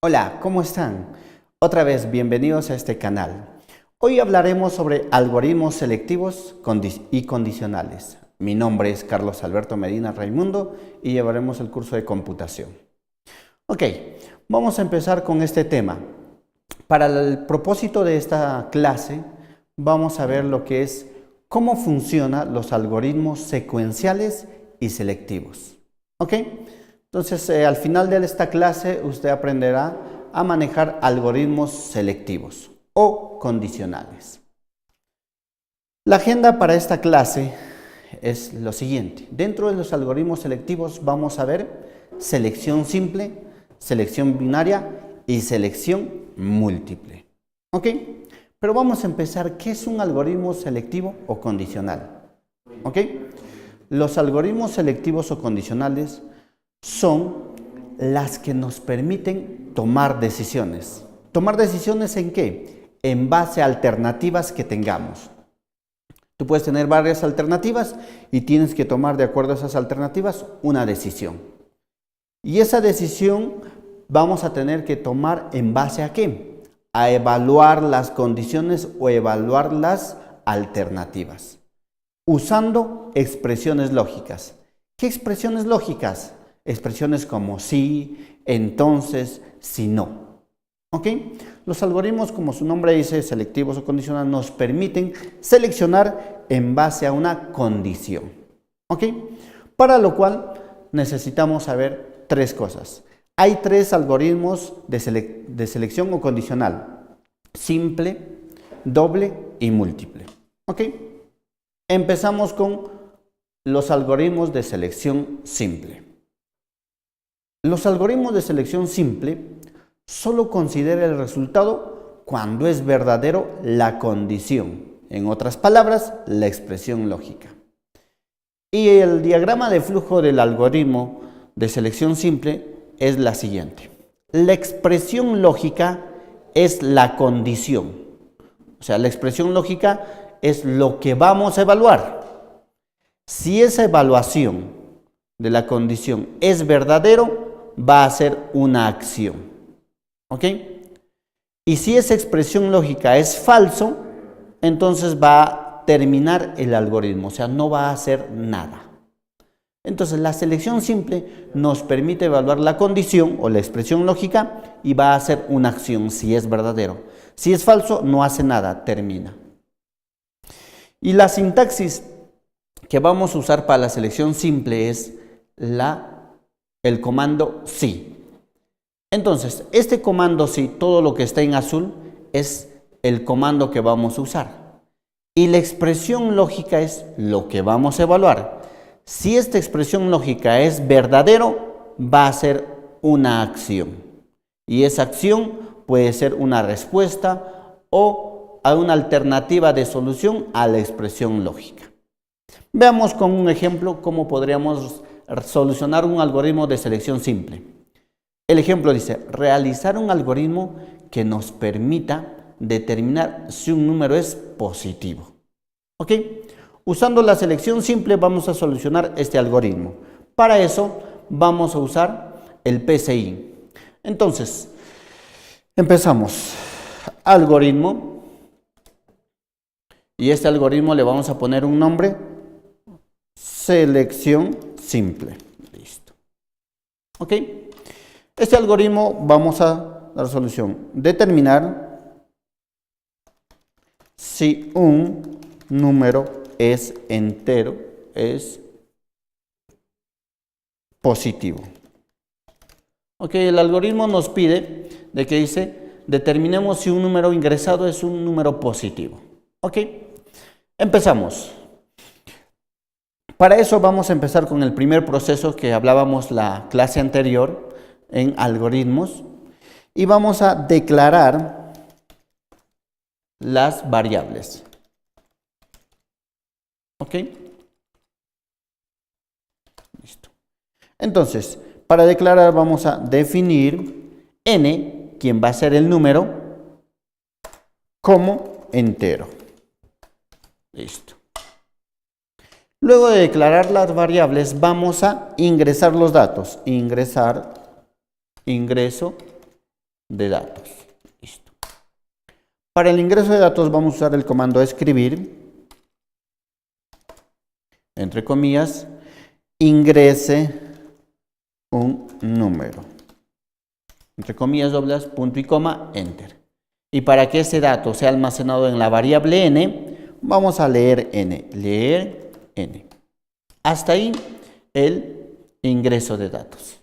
Hola, ¿cómo están? Otra vez, bienvenidos a este canal. Hoy hablaremos sobre algoritmos selectivos y condicionales. Mi nombre es Carlos Alberto Medina Raimundo y llevaremos el curso de computación. Ok, vamos a empezar con este tema. Para el propósito de esta clase, vamos a ver lo que es cómo funcionan los algoritmos secuenciales y selectivos. Ok, entonces al final de esta clase usted aprenderá a manejar algoritmos selectivos o condicionales. La agenda para esta clase es lo siguiente. Dentro de los algoritmos selectivos vamos a ver selección simple, selección binaria y selección múltiple. ¿Ok? Pero vamos a empezar. ¿Qué es un algoritmo selectivo o condicional? ¿Ok? Los algoritmos selectivos o condicionales son las que nos permiten tomar decisiones. ¿Tomar decisiones en qué? En base a alternativas que tengamos. Tú puedes tener varias alternativas y tienes que tomar de acuerdo a esas alternativas una decisión. Y esa decisión vamos a tener que tomar en base a qué? A evaluar las condiciones o evaluar las alternativas. Usando expresiones lógicas. ¿Qué expresiones lógicas? Expresiones como sí, entonces, si no. ¿Ok? Los algoritmos, como su nombre dice, selectivos o condicionales, nos permiten seleccionar en base a una condición. ¿Ok? Para lo cual necesitamos saber tres cosas. Hay tres algoritmos de selección o condicional: simple, doble y múltiple. ¿Ok? Empezamos con los algoritmos de selección simple. Los algoritmos de selección simple solo considera el resultado cuando es verdadero la condición. En otras palabras, la expresión lógica. Y el diagrama de flujo del algoritmo de selección simple es la siguiente. La expresión lógica es la condición. O sea, la expresión lógica es lo que vamos a evaluar. Si esa evaluación de la condición es verdadero, va a ser una acción. ¿Ok? Y si esa expresión lógica es falso, entonces va a terminar el algoritmo, o sea, no va a hacer nada. Entonces, la selección simple nos permite evaluar la condición o la expresión lógica y va a hacer una acción si es verdadero. Si es falso, no hace nada, termina. Y la sintaxis que vamos a usar para la selección simple es el comando sí. Entonces, este comando sí, todo lo que está en azul, es el comando que vamos a usar. Y la expresión lógica es lo que vamos a evaluar. Si esta expresión lógica es verdadero, va a ser una acción. Y esa acción puede ser una respuesta o una alternativa de solución a la expresión lógica. Veamos con un ejemplo cómo podríamos solucionar un algoritmo de selección simple. El ejemplo dice: realizar un algoritmo que nos permita determinar si un número es positivo. ¿Ok? Usando la selección simple vamos a solucionar este algoritmo. Para eso vamos a usar el PCI. Entonces, empezamos. Algoritmo. Y este algoritmo le vamos a poner un nombre: selección simple. Listo. ¿Ok? Este algoritmo vamos a dar solución. Determinar si un número es entero, es positivo. Ok, el algoritmo nos pide de que dice, determinemos si un número ingresado es un número positivo. Ok, empezamos. Para eso vamos a empezar con el primer proceso que hablábamos la clase anterior en algoritmos y vamos a declarar las variables. ¿Ok? Listo. Entonces, para declarar vamos a definir n, quien va a ser el número, como entero. Listo. Luego de declarar las variables, vamos a ingresar los datos. Ingreso de datos. Listo. Para el ingreso de datos vamos a usar el comando escribir, entre comillas, ingrese un número. Entre comillas doblas, punto y coma, enter. Y para que ese dato sea almacenado en la variable n, vamos a leer n. Hasta ahí el ingreso de datos.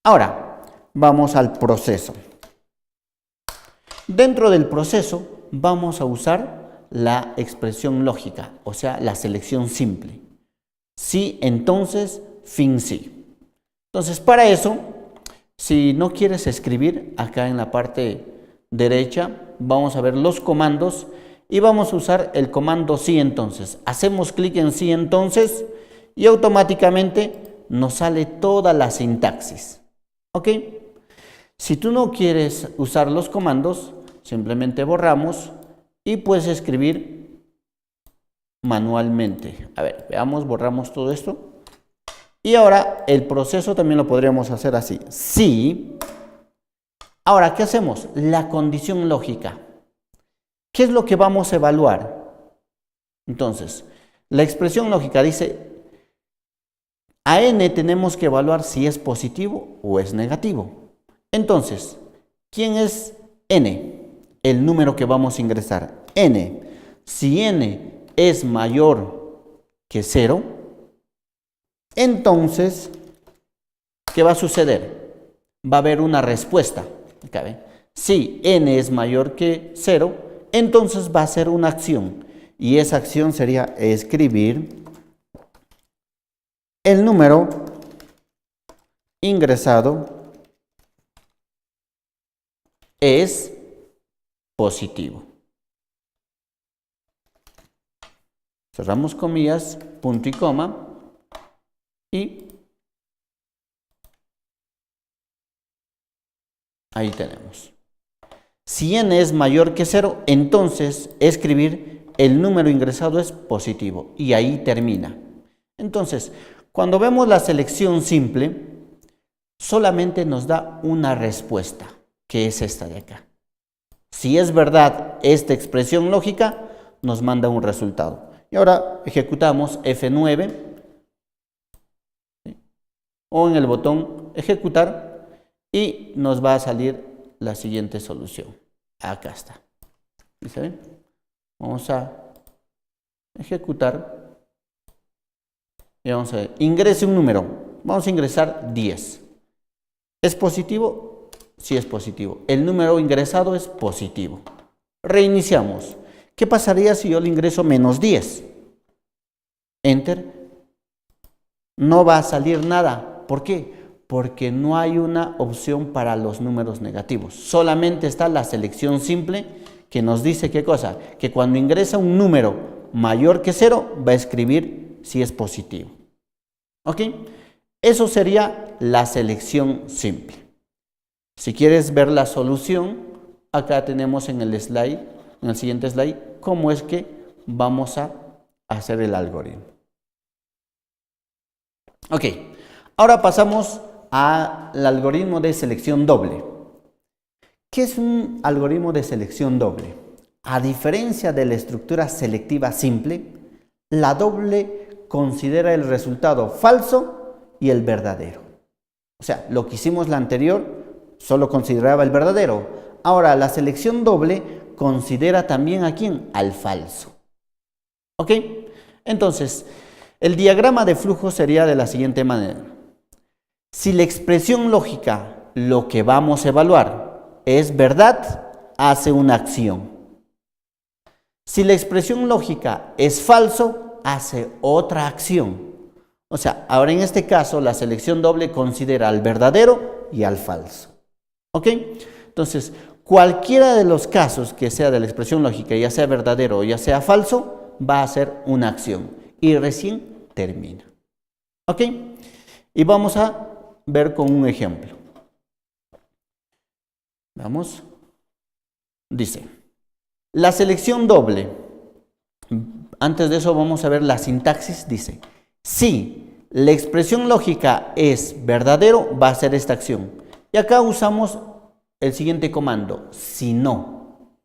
Ahora, vamos al proceso. Dentro del proceso vamos a usar la expresión lógica, o sea, la selección simple. Sí, entonces, fin sí. Entonces, para eso, si no quieres escribir, acá en la parte derecha vamos a ver los comandos y vamos a usar el comando sí entonces. Hacemos clic en sí entonces y automáticamente nos sale toda la sintaxis. ¿Ok? Si tú no quieres usar los comandos, simplemente borramos y puedes escribir manualmente. A ver, veamos, borramos todo esto. Y ahora el proceso también lo podríamos hacer así. Sí. Ahora, ¿qué hacemos? La condición lógica. ¿Qué es lo que vamos a evaluar? Entonces, la expresión lógica dice, a n tenemos que evaluar si es positivo o es negativo. Entonces, ¿quién es n? El número que vamos a ingresar. N. Si n es mayor que 0, entonces, ¿qué va a suceder? Va a haber una respuesta. Acá, ¿ve? Si n es mayor que 0, entonces va a ser una acción. Y esa acción sería escribir el número ingresado es positivo. Cerramos comillas, punto y coma. Y ahí tenemos. Si n es mayor que 0, entonces escribir el número ingresado es positivo. Y ahí termina. Entonces, cuando vemos la selección simple, solamente nos da una respuesta, que es esta de acá. Si es verdad esta expresión lógica, nos manda un resultado. Y ahora ejecutamos F9. O en el botón ejecutar y nos va a salir la siguiente solución. Acá está. ¿Sí ven? Vamos a ejecutar y vamos a ver. Ingrese un número. Vamos a ingresar 10. ¿Es positivo? Sí es positivo. El número ingresado es positivo. Reiniciamos. ¿Qué pasaría si yo le ingreso menos 10? Enter. No va a salir nada. ¿Por qué? Porque no hay una opción para los números negativos. Solamente está la selección simple que nos dice ¿qué cosa? Que cuando ingresa un número mayor que 0, va a escribir si es positivo. ¿Ok? Eso sería la selección simple. Si quieres ver la solución, acá tenemos en el slide, en el siguiente slide, cómo es que vamos a hacer el algoritmo. Ok. Ahora pasamos al algoritmo de selección doble. ¿Qué es un algoritmo de selección doble? A diferencia de la estructura selectiva simple, la doble considera el resultado falso y el verdadero. O sea, lo que hicimos la anterior solo consideraba el verdadero. Ahora, la selección doble considera también ¿a quién? Al falso. ¿Ok? Entonces, el diagrama de flujo sería de la siguiente manera. Si la expresión lógica, lo que vamos a evaluar, es verdad, hace una acción. Si la expresión lógica es falso, hace otra acción. O sea, ahora en este caso la selección doble considera al verdadero y al falso. ¿Ok? Entonces, cualquiera de los casos que sea de la expresión lógica, ya sea verdadero o ya sea falso, va a hacer una acción y recién termina. ¿Ok? Y vamos a ver con un ejemplo. Vamos. Dice, la selección doble. Antes de eso vamos a ver la sintaxis. Dice, si la expresión lógica es verdadero, va a ser esta acción. Y acá usamos el siguiente comando, si no.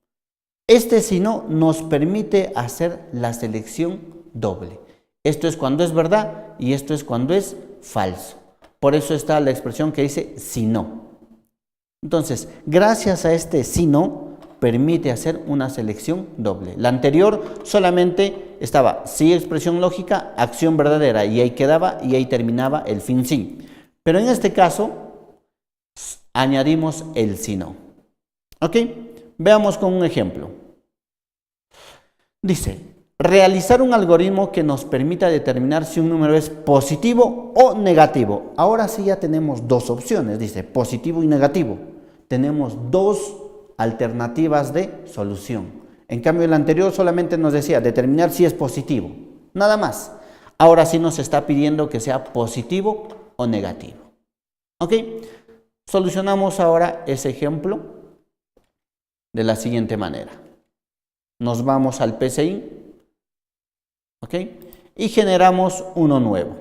Este si no nos permite hacer la selección doble. Esto es cuando es verdad y esto es cuando es falso. Por eso está la expresión que dice si no. Entonces, gracias a este si no, permite hacer una selección doble. La anterior solamente estaba sí expresión lógica, acción verdadera, y ahí quedaba y ahí terminaba el fin sí. Pero en este caso, añadimos el si no. ¿Ok? Veamos con un ejemplo. Dice, realizar un algoritmo que nos permita determinar si un número es positivo o negativo. Ahora sí ya tenemos dos opciones, dice positivo y negativo. Tenemos dos alternativas de solución. En cambio, el anterior solamente nos decía determinar si es positivo, nada más. Ahora sí nos está pidiendo que sea positivo o negativo. ¿Ok? Solucionamos ahora ese ejemplo de la siguiente manera. Nos vamos al PCI, ¿ok? Y generamos uno nuevo.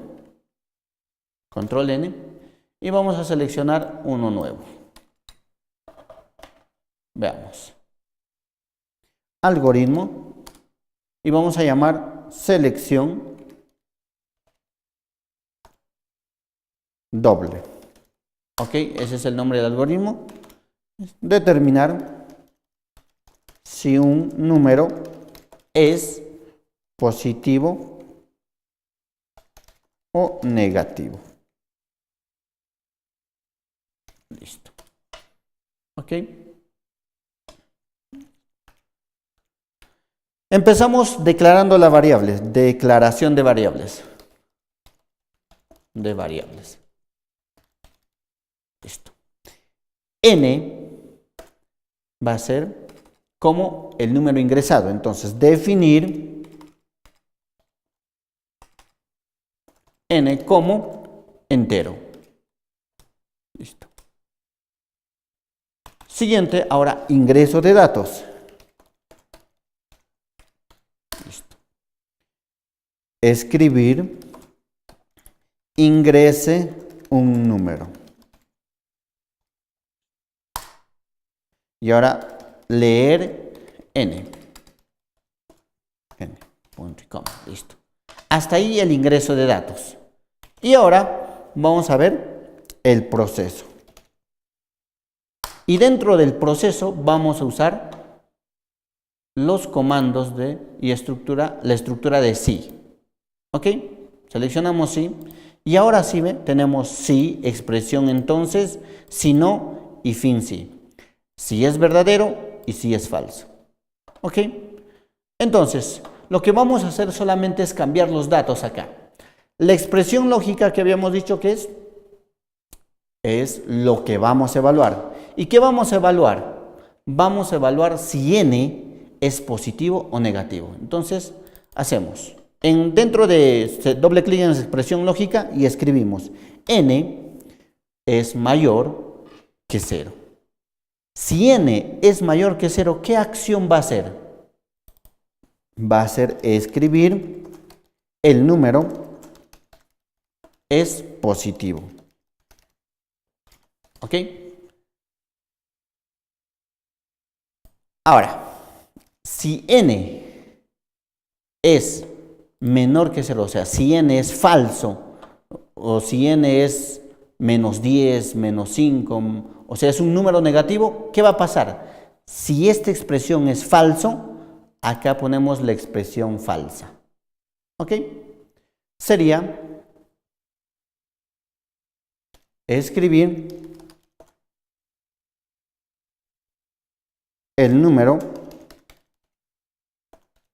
Control N y vamos a seleccionar uno nuevo. Veamos. Algoritmo y vamos a llamar selección doble. Ok, ese es el nombre del algoritmo. Determinar si un número es positivo o negativo. Listo. Ok. Empezamos declarando las variables, declaración de variables. Listo. N va a ser como el número ingresado. Entonces, definir N como entero. Listo. Siguiente, ahora ingreso de datos. Escribir, ingrese un número. Y ahora leer n. Punto y coma, listo. Hasta ahí el ingreso de datos. Y ahora vamos a ver el proceso. Y dentro del proceso vamos a usar los comandos la estructura de sí. ¿Ok? Seleccionamos sí. Y ahora sí, tenemos sí, expresión entonces, si no y fin sí. Si es verdadero y si es falso. ¿Ok? Entonces, lo que vamos a hacer solamente es cambiar los datos acá. La expresión lógica que habíamos dicho que es lo que vamos a evaluar. ¿Y qué vamos a evaluar? Vamos a evaluar si n es positivo o negativo. Entonces, hacemos... Dentro de doble clic en la expresión lógica y escribimos n es mayor que 0. Si n es mayor que 0, ¿qué acción va a hacer? Va a ser escribir el número es positivo. ¿Ok? Ahora, si n es menor que 0, o sea, si n es falso, o si n es menos 10, menos 5, o sea, es un número negativo, ¿qué va a pasar? Si esta expresión es falso, acá ponemos la expresión falsa. ¿Ok? Sería escribir el número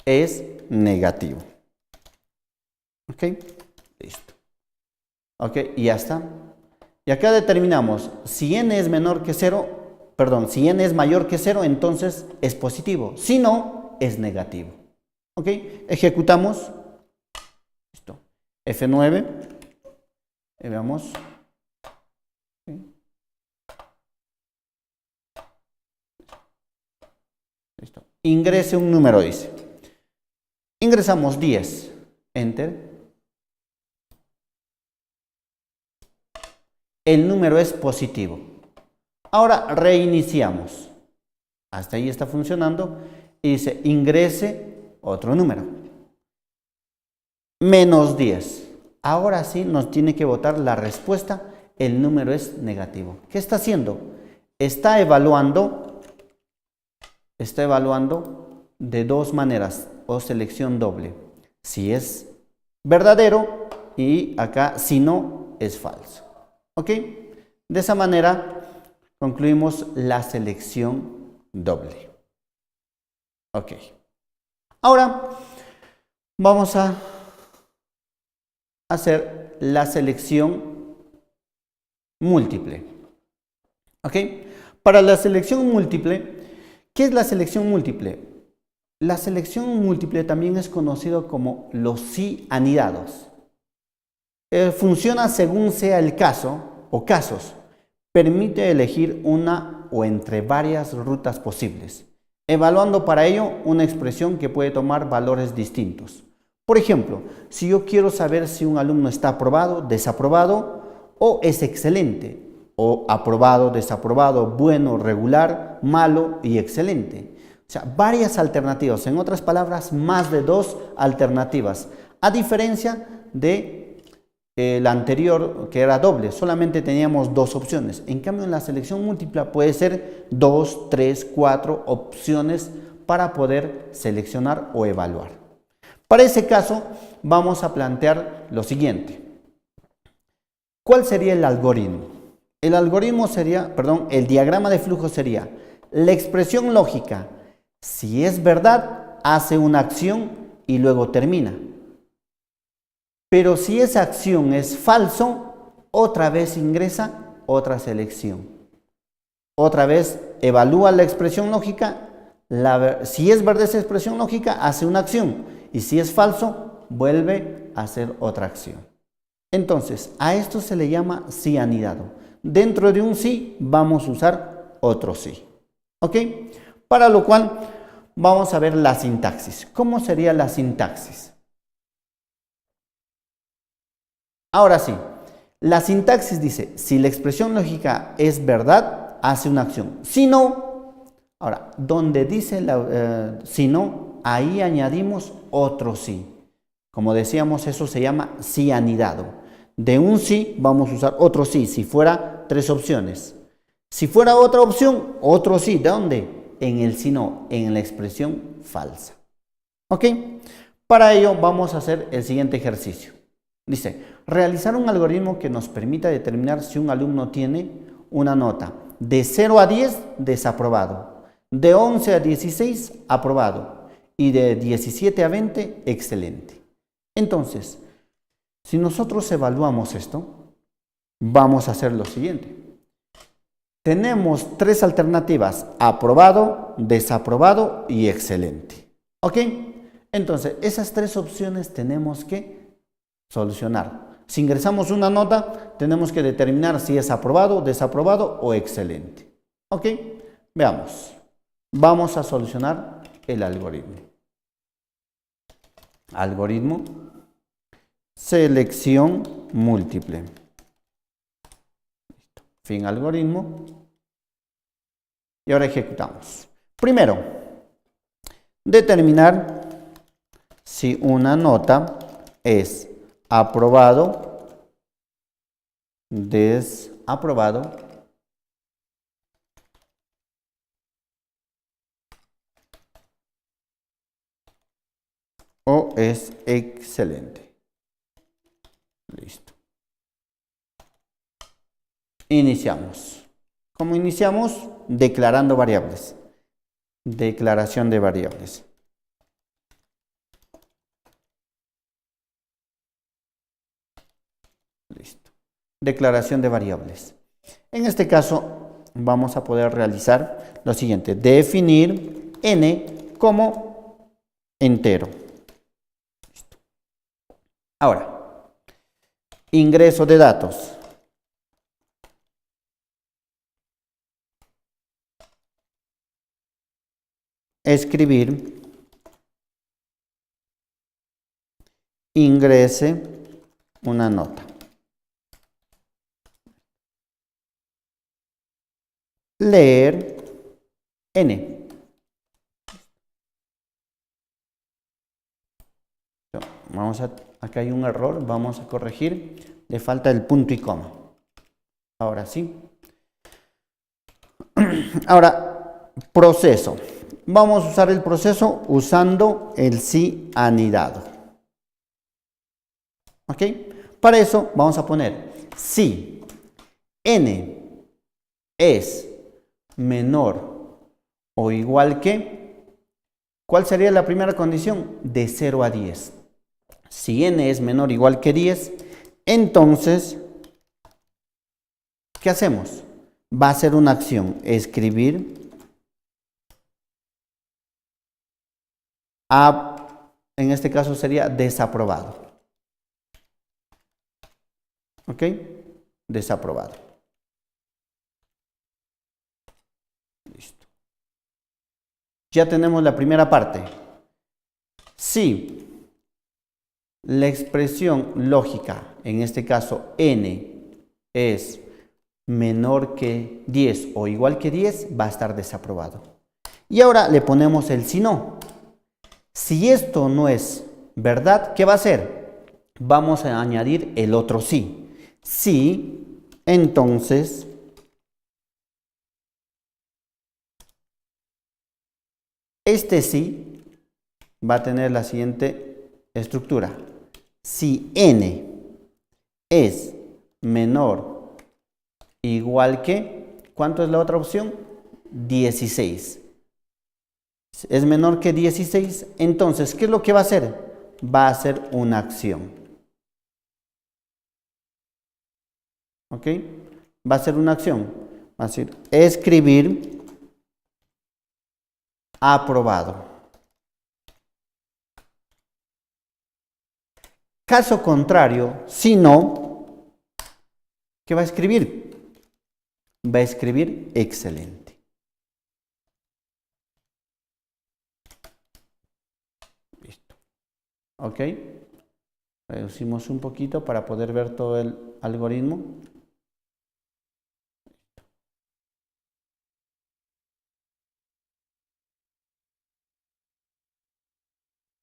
es negativo. ¿Ok? Listo. ¿Ok? Y ya está. Y acá determinamos si n es menor que 0, si n es mayor que 0, entonces es positivo. Si no, es negativo. ¿Ok? Ejecutamos. Listo. F9. Y veamos. Listo. Ingrese un número, dice. Ingresamos 10. Enter. El número es positivo. Ahora reiniciamos. Hasta ahí está funcionando. Y dice ingrese otro número. Menos 10. Ahora sí nos tiene que botar la respuesta. El número es negativo. ¿Qué está haciendo? Está evaluando de dos maneras o selección doble. Si es verdadero y acá si no es falso. ¿Ok? De esa manera concluimos la selección doble. Ok. Ahora vamos a hacer la selección múltiple. ¿Ok? Para la selección múltiple, ¿qué es la selección múltiple? La selección múltiple también es conocido como los sí anidados. Funciona según sea el caso o casos. Permite elegir una o entre varias rutas posibles, evaluando para ello una expresión que puede tomar valores distintos. Por ejemplo, si yo quiero saber si un alumno está aprobado, desaprobado o es excelente, o aprobado, desaprobado, bueno, regular, malo y excelente. O sea, varias alternativas, en otras palabras, más de dos alternativas, a diferencia de la anterior que era doble, solamente teníamos dos opciones. En cambio, en la selección múltiple puede ser 2, 3, 4 opciones para poder seleccionar o evaluar. Para ese caso, vamos a plantear lo siguiente. ¿Cuál sería el algoritmo? El diagrama de flujo sería la expresión lógica. Si es verdad, hace una acción y luego termina. Pero si esa acción es falso, otra vez ingresa otra selección. Otra vez evalúa la expresión lógica. Si es verdad esa expresión lógica, hace una acción. Y si es falso, vuelve a hacer otra acción. Entonces, a esto se le llama sí anidado. Dentro de un sí, vamos a usar otro sí. ¿Ok? Para lo cual, vamos a ver la sintaxis. ¿Cómo sería la sintaxis? Ahora sí, la sintaxis dice, si la expresión lógica es verdad, hace una acción. Si no, ahora, donde dice si no, ahí añadimos otro sí. Como decíamos, eso se llama sí anidado. De un sí vamos a usar otro sí, si fuera tres opciones. Si fuera otra opción, otro sí. ¿De dónde? En el si no, en la expresión falsa. ¿Ok? Para ello vamos a hacer el siguiente ejercicio. Dice, realizar un algoritmo que nos permita determinar si un alumno tiene una nota de 0 a 10, desaprobado, de 11 a 16, aprobado, y de 17 a 20, excelente. Entonces, si nosotros evaluamos esto, vamos a hacer lo siguiente. Tenemos tres alternativas, aprobado, desaprobado y excelente. ¿Ok? Entonces, esas tres opciones tenemos que solucionar. Si ingresamos una nota, tenemos que determinar si es aprobado, desaprobado o excelente. ¿Ok? Veamos. Vamos a solucionar el algoritmo. Algoritmo, selección múltiple. Fin algoritmo. Y ahora ejecutamos. Primero, determinar si una nota es aprobado, desaprobado o es excelente. Listo. Iniciamos. ¿Cómo iniciamos? Declarando variables. Declaración de variables. Listo. Declaración de variables. En este caso, vamos a poder realizar lo siguiente. Definir n como entero. Listo. Ahora, ingreso de datos. Escribir. Ingrese una nota. leer n. Acá hay un error, vamos a corregir, le falta el punto y coma. Ahora sí. Ahora, proceso. Vamos a usar el proceso usando el si anidado. ¿Ok? Para eso vamos a poner si n es menor o igual que, ¿cuál sería la primera condición? De 0 a 10. Si n es menor o igual que 10, entonces, ¿qué hacemos? Va a ser una acción, escribir en este caso sería desaprobado. ¿Ok? Desaprobado. Listo. Ya tenemos la primera parte. Si la expresión lógica, en este caso n, es menor que 10 o igual que 10, va a estar desaprobado. Y ahora le ponemos el si no. Si esto no es verdad, ¿qué va a hacer? Vamos a añadir el otro sí. Sí, entonces este sí va a tener la siguiente estructura. Si n es menor o igual que, ¿cuánto es la otra opción? 16. Es menor que 16, entonces, ¿qué es lo que va a hacer? Va a hacer una acción. ¿Ok? Va a ser una acción. Va a decir, escribir aprobado. Caso contrario, si no, ¿qué va a escribir? Va a escribir excelente. Listo. ¿Ok? Reducimos un poquito para poder ver todo el algoritmo.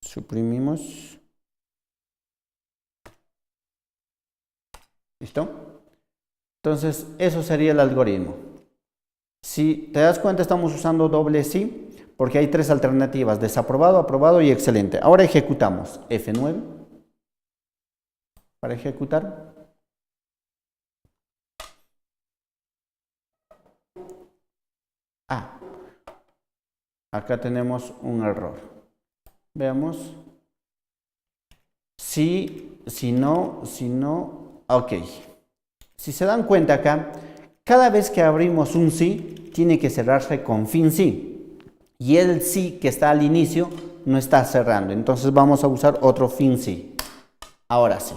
Suprimimos. ¿Listo? Entonces, eso sería el algoritmo. Si te das cuenta, estamos usando doble sí, porque hay tres alternativas, desaprobado, aprobado y excelente. Ahora ejecutamos F9 para ejecutar. Acá tenemos un error. Veamos. Si no, ok. Si se dan cuenta acá, cada vez que abrimos un sí, tiene que cerrarse con fin sí. Y el sí que está al inicio no está cerrando. Entonces vamos a usar otro fin sí. Ahora sí.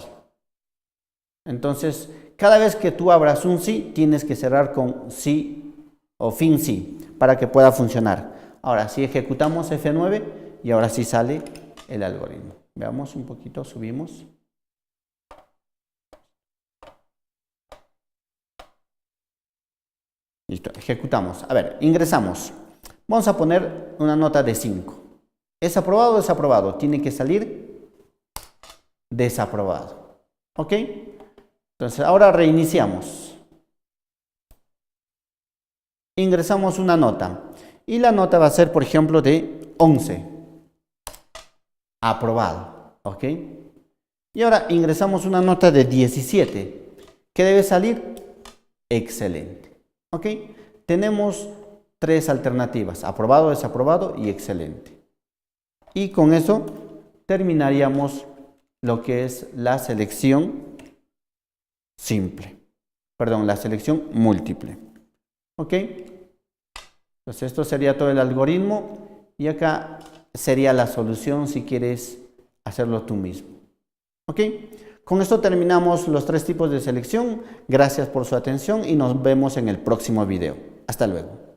Entonces, cada vez que tú abras un sí, tienes que cerrar con sí o fin sí para que pueda funcionar. Ahora sí ejecutamos F9 y ahora sí sale el algoritmo. Veamos un poquito, subimos. Listo, ejecutamos. A ver, ingresamos. Vamos a poner una nota de 5. ¿Es aprobado o desaprobado? Tiene que salir desaprobado. ¿Ok? Entonces, ahora reiniciamos. Ingresamos una nota. Y la nota va a ser, por ejemplo, de 11. Aprobado. ¿Ok? Y ahora ingresamos una nota de 17. ¿Qué debe salir? Excelente. ¿Ok? Tenemos tres alternativas, aprobado, desaprobado y excelente. Y con eso terminaríamos lo que es la selección simple. Perdón, la selección múltiple. ¿Ok? Entonces esto sería todo el algoritmo y acá sería la solución si quieres hacerlo tú mismo. ¿Ok? Con esto terminamos los tres tipos de selección. Gracias por su atención y nos vemos en el próximo video. Hasta luego.